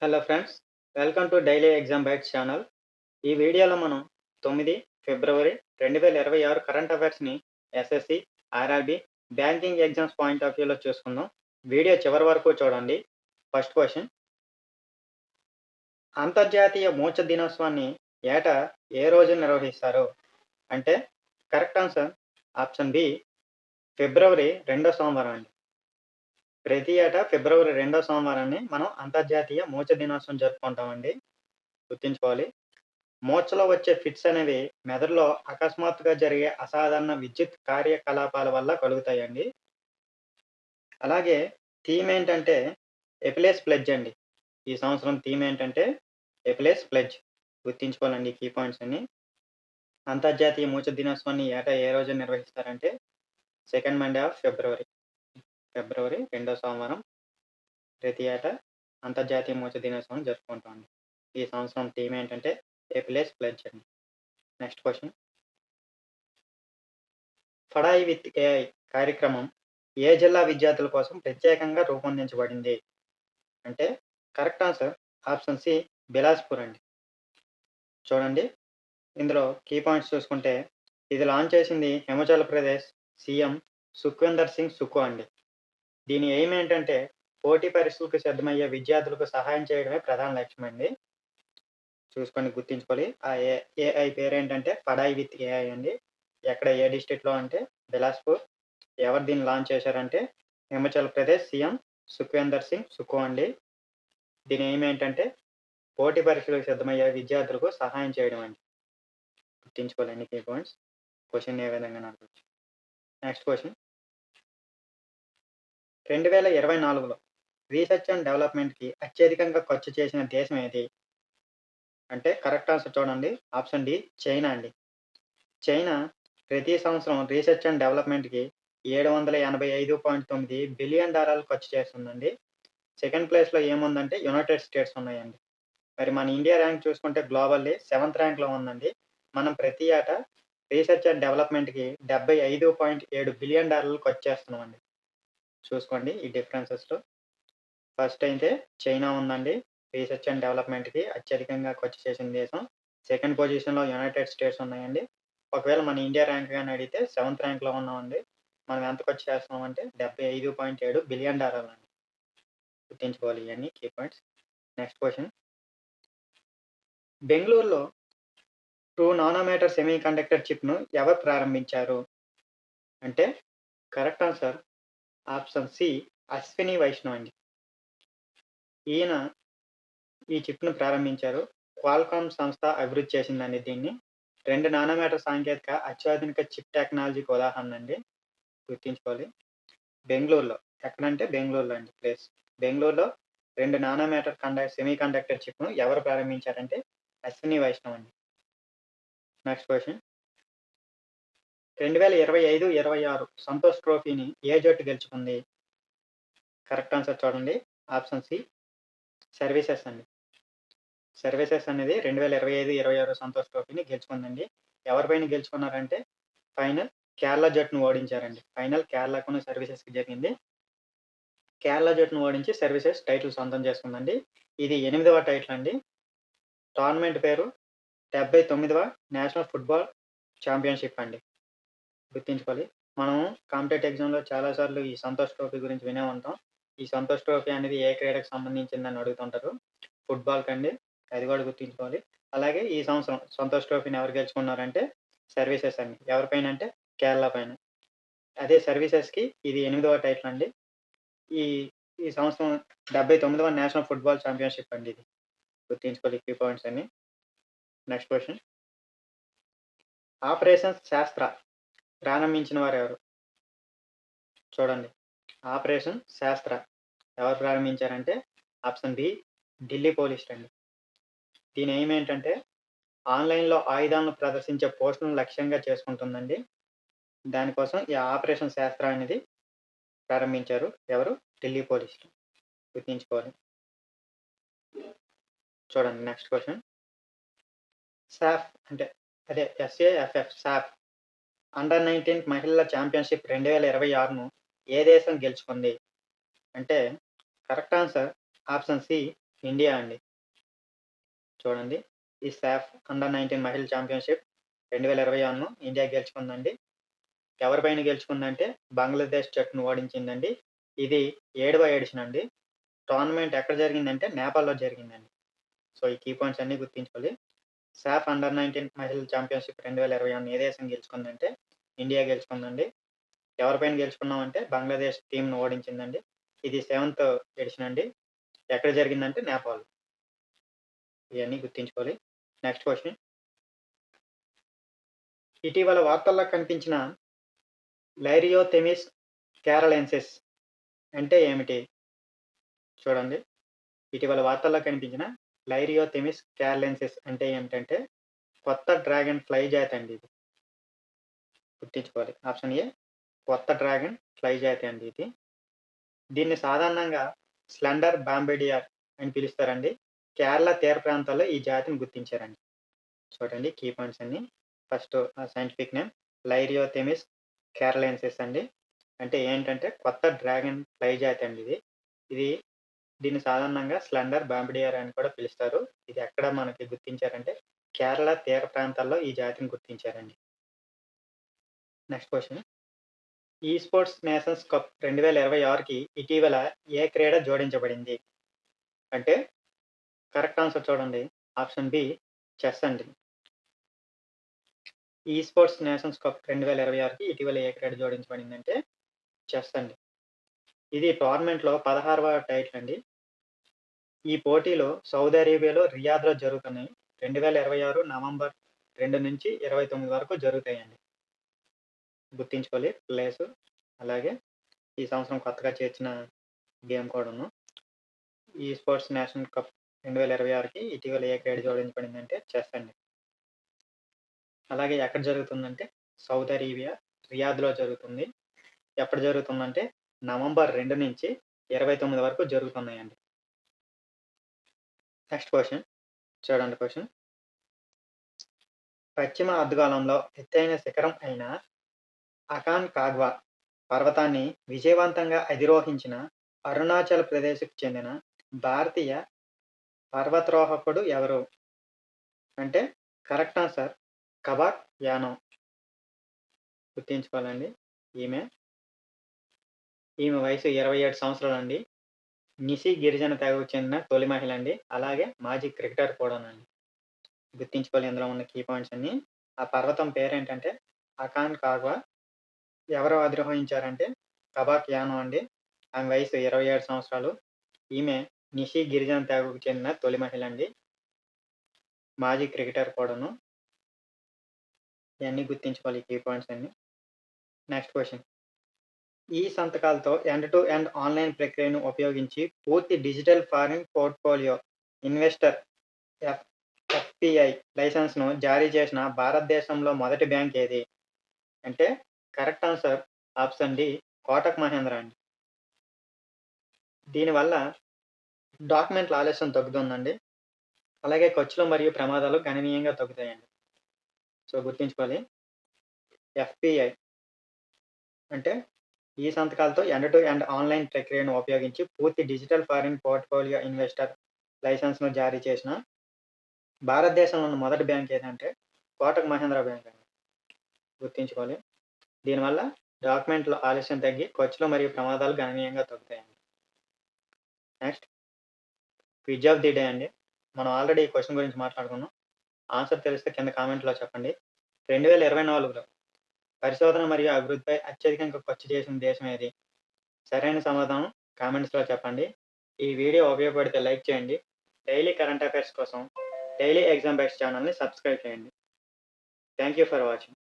Hello friends, welcome to daily exam bytes channel. ఈ వీడియోలో మనం 9 ఫిబ్రవరి 2026 కరెంట్ అఫైర్స్ని SSC, RRB, banking exams point of వ్యూలో చూసుకుందాం. వీడియో చివరి వరకు చూడండి. ఫస్ట్ క్వశ్చన్: అంతర్జాతీయ మూర్ఛ దినోత్సవాన్ని ఏటా ఏ రోజు నిర్వహిస్తారు? అంటే కరెక్ట్ ఆన్సర్ ఆప్షన్ బి, ఫిబ్రవరి 2వ సోమవారం అండి. ప్రతి ఏటా ఫిబ్రవరి 2వ సోమవారాన్ని మనం అంతర్జాతీయ మూర్ఛ దినోత్సవం జరుపుకుంటామండి. గుర్తుంచుకోవాలి. మూర్ఛలో వచ్చే ఫిట్స్ అనేవి మెదడులో అకస్మాత్తుగా జరిగే అసాధారణ విద్యుత్ కార్యకలాపాల వల్ల కలుగుతాయండి. అలాగే థీమ్ ఏంటంటే ఎపిలెస్ ప్లెడ్జ్ అండి. ఈ సంవత్సరం థీమ్ ఏంటంటే ఎపిలెస్ ప్లెడ్జ్. గుర్తుంచుకోవాలండి కీ పాయింట్స్ అన్ని. అంతర్జాతీయ మూర్ఛ దినోత్సవాన్ని ఏటా ఏ రోజు నిర్వహిస్తారంటే సెకండ్ మండే ఆఫ్ ఫిబ్రవరి. ఫిబ్రవరి 2వ సోమవారం ప్రతి ఏటా అంతర్జాతీయ మూర్ఛ దినోత్సవం జరుపుకుంటామండి. ఈ సంవత్సరం థీమ్ ఏంటంటే ఎపిలెస్ ప్లెడ్జ్ అండి. Next question: Padhai with AI కార్యక్రమం ఏ జిల్లా విద్యార్థుల కోసం ప్రత్యేకంగా రూపొందించబడింది? అంటే correct answer option C, Bilaspur అండి. చూడండి, ఇందులో కీ పాయింట్స్ చూసుకుంటే ఇది లాంచ్ చేసింది హిమాచల్ ప్రదేశ్ సీఎం సుఖ్వీందర్ సింగ్ సుఖు అండి. దీని ఎయిమ్ ఏంటంటే పోటీ పరీక్షలకు సిద్ధమయ్యే విద్యార్థులకు సహాయం చేయడమే ప్రధాన లక్ష్యం అండి. చూసుకొని గుర్తించుకోవాలి. ఆ ఏఐ పేరేంటంటే పడాయి విత్ ఏఐ అండి. ఎక్కడ ఏ డిస్ట్రిక్ట్లో అంటే బిలాస్పూర్. ఎవరు దీన్ని లాంచ్ చేశారంటే హిమాచల్ ప్రదేశ్ సీఎం సుఖ్వీందర్ సింగ్ సుఖు అండి. దీని ఎయిమ్ ఏంటంటే పోటీ పరీక్షలకు సిద్ధమయ్యే విద్యార్థులకు సహాయం చేయడం అండి. గుర్తించుకోవాలండి కీ పాయింట్స్. క్వశ్చన్ ఏ విధంగా అడగచ్చు. నెక్స్ట్ క్వశ్చన్: 2024లో రీసెర్చ్ అండ్ డెవలప్మెంట్కి అత్యధికంగా ఖర్చు చేసిన దేశం ఏది? అంటే కరెక్ట్ ఆన్సర్ చూడండి, ఆప్షన్ డి, చైనా అండి. చైనా ప్రతి సంవత్సరం రీసెర్చ్ అండ్ డెవలప్మెంట్కి $785.9 బిలియన్ ఖర్చు చేస్తుందండి. సెకండ్ ప్లేస్లో ఏముందంటే యునైటెడ్ స్టేట్స్ ఉన్నాయండి. మరి మన ఇండియా ర్యాంక్ చూసుకుంటే గ్లోబల్లీ 7th ర్యాంక్లో ఉందండి. మనం ప్రతి ఏటా రీసెర్చ్ అండ్ డెవలప్మెంట్కి $75.7 బిలియన్ ఖర్చు చేస్తున్నామండి. చూసుకోండి ఈ డిఫరెన్సెస్లో. ఫస్ట్ అయితే చైనా ఉందండి, రీసెర్చ్ అండ్ డెవలప్మెంట్కి అత్యధికంగా ఖర్చు చేసిన దేశం. సెకండ్ పొజిషన్లో యునైటెడ్ స్టేట్స్ ఉన్నాయండి. ఒకవేళ మన ఇండియా ర్యాంక్ కానీ అడిగితే 7th ర్యాంక్లో ఉన్నామండి. మనం ఎంత ఖర్చు చేస్తున్నామంటే $75.7 బిలియన్ అండి. గుర్తించుకోవాలి ఇవన్నీ కీ పాయింట్స్. నెక్స్ట్ క్వశ్చన్: బెంగళూరులో 2 నానోమీటర్ సెమీ కండక్టర్ చిప్ను ఎవరు ప్రారంభించారు? అంటే correct answer option C, Ashwini Vaishnaw అండి. ఈయన ఈ చిప్ను ప్రారంభించారు. క్వాల్కామ్ సంస్థ అభివృద్ధి చేసిందండి దీన్ని. 2 నానోమీటర్ సాంకేతిక అత్యాధునిక చిప్ టెక్నాలజీకి ఉదాహరణ అండి. గుర్తించుకోవాలి. బెంగళూరులో, ఎక్కడంటే బెంగళూరులో అండి ప్లేస్. బెంగళూరులో 2 నానోమీటర్ సెమీ కండక్టర్ చిప్ను ఎవరు ప్రారంభించారంటే అశ్విని వైష్ణవ్ అండి. నెక్స్ట్ క్వశ్చన్: 2025-26 సంతోష్ ట్రోఫీని ఏ జట్టు గెలుచుకుంది? కరెక్ట్ ఆన్సర్ చూడండి, ఆప్షన్ సి, సర్వీసెస్ అండి. సర్వీసెస్ అనేది 2025-26 సంతోష్ ట్రోఫీని గెలుచుకుందండి. ఎవరిపైన గెలుచుకున్నారంటే ఫైనల్ కేరళ జట్టును ఓడించారండి. ఫైనల్ కేరళకును సర్వీసెస్కి జరిగింది. కేరళ జట్టును ఓడించి సర్వీసెస్ టైటిల్ సొంతం చేసుకుందండి. ఇది 8వ టైటిల్ అండి. టోర్నమెంట్ పేరు 79వ నేషనల్ ఫుట్బాల్ ఛాంపియన్షిప్ అండి. గుర్తుంచుకోవాలి. మనం కాంపిటేటివ్ ఎగ్జామ్లో చాలాసార్లు ఈ సంతోష్ ట్రోఫీ గురించి వినే ఉంటాం. ఈ సంతోష్ ట్రోఫీ అనేది ఏ క్రీడకు సంబంధించిందని అడుగుతుంటారు. ఫుట్బాల్కి అండి, అది కూడా గుర్తుంచుకోవాలి. అలాగే ఈ సంవత్సరం సంతోష్ ట్రోఫీని ఎవరు గెలుచుకున్నారంటే సర్వీసెస్ అండి. ఎవరిపైన అంటే కేరళ పైన. అదే సర్వీసెస్కి ఇది 8వ టైటిల్ అండి. ఈ ఈ సంవత్సరం 79వ నేషనల్ ఫుట్బాల్ ఛాంపియన్షిప్ అండి ఇది. గుర్తుంచుకోవాలి కీ పాయింట్స్ అన్ని. నెక్స్ట్ క్వశ్చన్: ఆపరేషన్ శాస్త్ర ప్రారంభించిన వారు ఎవరు? చూడండి, ఆపరేషన్ శాస్త్ర ఎవరు ప్రారంభించారంటే ఆప్షన్ బి, ఢిల్లీ పోలీస్ అండి. దీని ఎయిమ్ ఏంటంటే ఆన్లైన్లో ఆయుధాలను ప్రదర్శించే పోస్టులను లక్ష్యంగా చేసుకుంటుందండి. దానికోసం ఈ ఆపరేషన్ శాస్త్ర అనేది ప్రారంభించారు. ఎవరు? ఢిల్లీ పోలీసులు. గుర్తించుకోవాలి. చూడండి నెక్స్ట్ క్వశ్చన్: సాఫ్ అంటే అదే SAFF సాఫ్ అండర్-19 మహిళల ఛాంపియన్షిప్ 2026ను ఏ దేశం గెలుచుకుంది? అంటే correct answer option C, India అండి. చూడండి. ఈ సాఫ్ అండర్ 19 మహిళల ఛాంపియన్‌షిప్ 2026 ఇండియా గెలుచుకుందండి. ఎవరిపైన గెలుచుకుందంటే బంగ్లాదేశ్ జట్టును ఓడించిందండి. ఇది 7వ ఎడిషన్ అండి. టోర్నమెంట్ ఎక్కడ జరిగిందంటే నేపాల్‌లో జరిగిందండి. సో, ఈ కీ పాయింట్స్ అన్నీ గుర్తుంచుకోవాలి. సాఫ్ అండర్ 19 మహిళల ఛాంపియన్‌షిప్ 2026 ఏ దేశం గెలుచుకుందంటే ఇండియా గెలుచుకుందండి. ఎవరిపైన గెలుచుకున్నామంటే బంగ్లాదేశ్ టీమ్‌ను ఓడించిందండి. ఇది 7థ్ ఎడిషన్ అండి. ఎక్కడ జరిగిందంటే నేపాల్. ఇయన్నీ గుర్తుంచుకోవాలి. Next question. ఇటీవల వార్తల్లో కనిపించిన లైరియోథెమిస్ క్యారలెన్సిస్ అంటే ఏమిటి? చూడండి. ఇటీవల వార్తల్లో కనిపించిన లైరియోథెమిస్ క్యారలెన్సిస్ అంటే ఏమిటంటే కొత్త డ్రాగన్ ఫ్లై జాతి అండి ఇది. గుర్తుంచుకోవాలి. ఆప్షన్ ఏ కొత్త డ్రాగన్ ఫ్లై జాతి అండి ఇది. దీన్ని సాధారణంగా స్లెండర్ బాంబిడియర్ అని పిలుస్తారండి. కేరళ తీర ప్రాంతాల్లో ఈ జాతిని గుర్తించారండి. చూడండి కీ పాయింట్స్ అన్నీ. ఫస్ట్ సైంటిఫిక్ నేమ్ లైరియోథెమిస్ క్యారలెన్సిస్ అండి. అంటే ఏంటంటే కొత్త డ్రాగన్ ఫ్లై జాతి అండి ఇది. దీన్ని సాధారణంగా స్లెండర్ బాంబిడియర్ అని కూడా పిలుస్తారు. ఇది ఎక్కడ మనకి గుర్తించారంటే కేరళ తీర ప్రాంతాల్లో ఈ జాతిని గుర్తించారండి. Next question. ఈ స్పోర్ట్స్ నేషన్స్ కప్ 2026కి ఇటీవల ఏ క్రీడ జోడించబడింది? అంటే కరెక్ట్ ఆన్సర్ చూడండి. ఆప్షన్ బి చెస్ అండి. ఈ స్పోర్ట్స్ నేషన్స్ కప్ 2026కి ఇటీవల ఏ క్రీడ జోడించబడిందంటే చెస్ అండి. ఇది టోర్నమెంట్‌లో 16వ టైటిల్ అండి. ఈ పోటీలు సౌదీ అరేబియాలో రియాద్‌లో జరుగుతున్నాయి. 2026 నవంబర్ 2 నుంచి 29 వరకు జరుగుతాయండి. గుర్తుంచుకోవాలి ప్లేసు. అలాగే ఈ సంవత్సరం కొత్తగా చేర్చిన గేమ్ కూడాను. ఈ స్పోర్ట్స్ నేషనల్ కప్ 2026కి ఇటీవల ఏ క్రీడ జోడించబడిందంటే చెస్ అండి. అలాగే ఎక్కడ జరుగుతుందంటే సౌదీ అరేబియా రియాద్‌లో జరుగుతుంది. ఎప్పుడు జరుగుతుందంటే నవంబర్ 2 నుంచి 29 వరకు జరుగుతున్నాయండి. Next question. చూడండి క్వెషన్. పశ్చిమ అర్ధగోళంలో ఎత్తైన శిఖరం అయిన అకాన్‌కాగ్వా పర్వతాన్ని విజయవంతంగా అధిరోహించిన అరుణాచల్ ప్రదేశ్‌కు చెందిన భారతీయ పర్వతారోహకుడు ఎవరు? అంటే కరెక్ట్ ఆన్సర్ కబాక్ యానో. గుర్తుంచుకోవాలండి. ఈమె వయసు 27 సంవత్సరాలండి. నిసి గిరిజన తెగకు చెందిన తొలి మహిళ అండి. అలాగే మాజీ క్రికెటర్ కూడానండి. గుర్తుంచుకోవాలి ఇందులో ఉన్న కీ పాయింట్స్ అన్నీ. ఆ పర్వతం పేరేంటంటే అకాన్‌కాగ్వా. ఎవరు అధిరోహించారంటే కబాక్ యానో అండి. ఆమె వయసు 27 సంవత్సరాలు. ఈమె నిసి గిరిజన తెగకు చెందిన తొలి మహిళ అండి. మాజీ క్రికెటర్ కూడాను. ఇయన్నీ గుర్తుంచుకోవాలి ఈ కీ పాయింట్స్ అన్నీ. Next question. ఈ సంతకాలతో ఎండ్ టు ఎండ్ ఆన్‌లైన్ ప్రక్రియను ఉపయోగించి పూర్తి digital foreign portfolio investor FPI లైసెన్స్‌ను జారీ చేసిన భారతదేశంలో మొదటి బ్యాంక్ ఏది? అంటే correct answer option D Kotak Mahindra అండి. దీనివల్ల డాక్యుమెంట్ల ఆలస్యం తగ్గుతుందండి. అలాగే ఖర్చులు మరియు ప్రమాదాలు గణనీయంగా తగ్గుతాయండి. సో, గుర్తుంచుకోవాలి. ఎఫ్‌పిఐ అంటే ఈ సంతకాలతో ఎండ్ టు ఎండ్ ఆన్‌లైన్ ప్రక్రియను ఉపయోగించి పూర్తి డిజిటల్ ఫారిన్ పోర్ట్‌ఫోలియో ఇన్వెస్టర్ లైసెన్స్‌ను జారీ చేసిన భారతదేశంలోని మొదటి బ్యాంక్ ఏదంటే కోటక్ మహేంద్ర బ్యాంక్ అండి. గుర్తుంచుకోవాలి. దీనివల్ల డాక్యుమెంట్ల ఆలస్యం తగ్గి ఖర్చులు మరియు ప్రమాదాలు గణనీయంగా తగ్గుతాయండి. Next quiz of the day అండి. మనం ఆల్రెడీ ఈ క్వెషన్ గురించి మాట్లాడుకున్నాం. ఆన్సర్ తెలిస్తే కింద కామెంట్‌లో చెప్పండి. 2024లో పరిశోధన మరియు అభివృద్ధిపై అత్యధికంగా ఖర్చు చేసిన దేశం ఏది? సరైన సమాధానం కామెంట్స్‌లో చెప్పండి. ఈ వీడియో ఉపయోగపడితే లైక్ చేయండి. డైలీ కరెంట్ అఫైర్స్ కోసం డైలీ ఎగ్జామ్ బైట్స్ ఛానల్‌ని సబ్స్క్రైబ్ చేయండి. Thank you for watching.